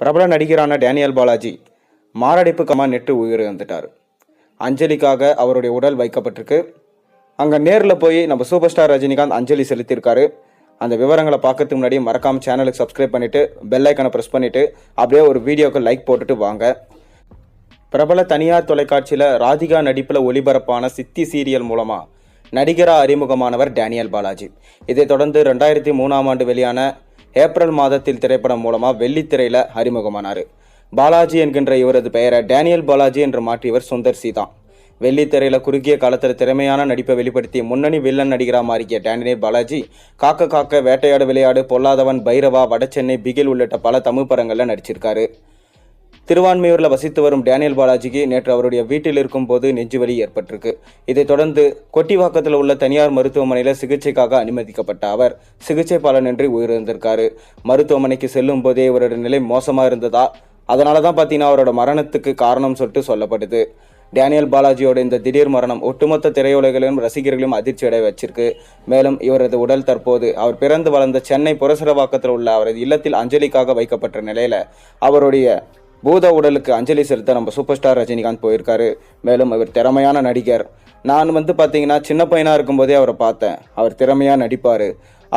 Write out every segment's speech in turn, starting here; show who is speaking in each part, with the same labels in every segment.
Speaker 1: பிரபல நடிகரான Daniel Balaji மாரடைப்புக்கமா net உயிரிழந்துட்டார். அஞ்சலிக்காக அவருடைய உடல் வைக்கப்பட்டிருக்கு. அங்கே நேரில் போய் நம்ம சூப்பர் ஸ்டார் ரஜினிகாந்த் அஞ்சலி செலுத்தியிருக்காரு. அந்த விவரங்களை பார்க்கறதுக்கு முன்னாடி மறக்காமல் சேனலுக்கு சப்ஸ்கிரைப் பண்ணிவிட்டு பெல் ஐக்கனை ப்ரெஸ் பண்ணிவிட்டு அப்படியே ஒரு வீடியோக்கு லைக் போட்டுட்டு வாங்க. பிரபல தனியார் தொலைக்காட்சியில் ராதிகா நடிப்பில் ஒளிபரப்பான சித்தி சீரியல் மூலமாக நடிகராக அறிமுகமானவர் டேனியல் பாலாஜி. இதைத் தொடர்ந்து 2003 வெளியான ஏப்ரல் மாதத்தில் திரைப்படம் மூலமாக வெள்ளித்திரையில் அறிமுகமானார். பாலாஜி என்கின்ற இவரது பெயரை டேனியல் பாலாஜி என்று மாற்றியவர் சுந்தர் சி தான். வெள்ளித்திரையில் குறுகிய காலத்தில் திறமையான நடிப்பை வெளிப்படுத்தி முன்னணி வில்லன் நடிகராக மாறிய டேனியல் பாலாஜி காக்க காக்க, வேட்டையாடு விளையாடு, பொல்லாதவன், பைரவா, வடசென்னை, பிகில் உள்ளிட்ட பல தமிழ் படங்களில் நடிச்சிருக்காரு. திருவான்மையூரில் வசித்து வரும் டேனியல் பாலாஜிக்கு நேற்று அவருடைய வீட்டில் இருக்கும்போது நெஞ்சுவலி ஏற்பட்டிருக்கு. இதைத் தொடர்ந்து கொட்டிவாக்கத்தில் உள்ள தனியார் மருத்துவமனையில் சிகிச்சைக்காக அனுமதிக்கப்பட்ட அவர் சிகிச்சை பலனின்றி உயிரிழந்திருக்காரு. மருத்துவமனைக்கு செல்லும் போதே இவரோட நிலை மோசமாக இருந்ததா, அதனால தான் பார்த்தீங்கன்னா அவரோட மரணத்துக்கு காரணம் சொல்லிட்டு சொல்லப்படுது. டேனியல் பாலாஜியோட இந்த திடீர் மரணம் ஒட்டுமொத்த திரையுலகிலும் ரசிகர்களையும் அதிர்ச்சி அடைய வச்சிருக்கு. மேலும் இவரது உடல் தற்போது அவர் பிறந்து வளர்ந்த சென்னை புரசரவாக்கத்தில் உள்ள அவரது இல்லத்தில் அஞ்சலிக்காக வைக்கப்பட்ட நிலையில் அவருடைய பூத உடலுக்கு அஞ்சலி செலுத்த நம்ம சூப்பர் ஸ்டார் ரஜினிகாந்த் போயிருக்காரு. மேலும் இவர் திறமையான நடிகர். நான் பார்த்தீங்கன்னா சின்ன பையனாக இருக்கும்போதே அவரை பார்த்தேன். அவர் திறமையாக நடிப்பார்.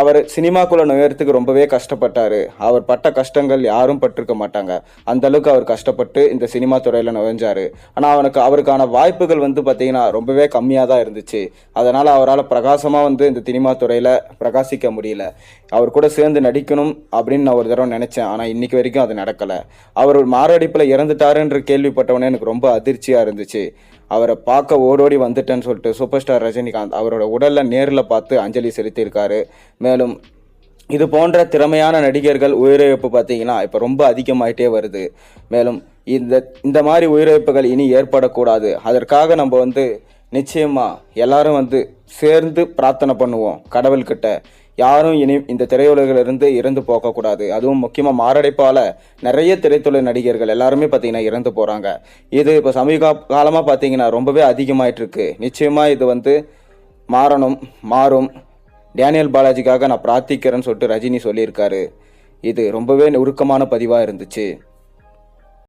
Speaker 1: அவர் சினிமாக்குள்ளே நுழையறதுக்கு ரொம்பவே கஷ்டப்பட்டார். அவர் பட்ட கஷ்டங்கள் யாரும் பட்டிருக்க மாட்டாங்க. அந்த அளவுக்கு அவர் கஷ்டப்பட்டு இந்த சினிமா துறையில் நுழைஞ்சார். ஆனால் அவருக்கான வாய்ப்புகள் பார்த்தீங்கன்னா ரொம்பவே கம்மியாக தான் இருந்துச்சு. அதனால் அவரால் பிரகாசமாக இந்த சினிமா துறையில் பிரகாசிக்க முடியல. அவர் கூட சேர்ந்து நடிக்கணும் அப்படின்னு நான் ஒரு தடவை நினச்சேன். ஆனால் இன்றைக்கி வரைக்கும் அது நடக்கலை. அவர் மாரடைப்பில் இறந்துட்டாருன்ற கேள்விப்பட்டவொடனே எனக்கு ரொம்ப அதிர்ச்சியாக இருந்துச்சு. அவரை பார்க்க ஓடோடி வந்துட்டேன்னு சொல்லிட்டு சூப்பர் ஸ்டார் ரஜினிகாந்த் அவரோட உடலில் நேரில் பார்த்து அஞ்சலி செலுத்தியிருக்காரு. மேலும் இது போன்ற திறமையான நடிகர்கள் உயிரிழப்பு பார்த்தீங்கன்னா இப்போ ரொம்ப அதிகமாயிட்டே வருது. மேலும் இந்த மாதிரி உயிரிழப்புகள் இனி ஏற்படக்கூடாது. அதற்காக நம்ம நிச்சயமாக எல்லாரும் சேர்ந்து பிரார்த்தனை பண்ணுவோம் கடவுள்கிட்ட. யாரும் இனி இந்த திரையுலகிலிருந்து இறந்து போகக்கூடாது. அதுவும் முக்கியமாக மாரடைப்பால் நிறைய திரைத்துறை நடிகர்கள் எல்லாருமே பார்த்தீங்கன்னா இறந்து போகிறாங்க. இது இப்போ சமீப காலமாக பார்த்தீங்கன்னா ரொம்பவே அதிகமாயிட்டிருக்கு. நிச்சயமாக இது மாறும். டேனியல் பாலாஜிக்காக நான் பிரார்த்திக்கிறேன்னு சொல்லிட்டு ரஜினி சொல்லியிருக்காரு. இது ரொம்பவே உருக்கமான பதிவாக இருந்துச்சு.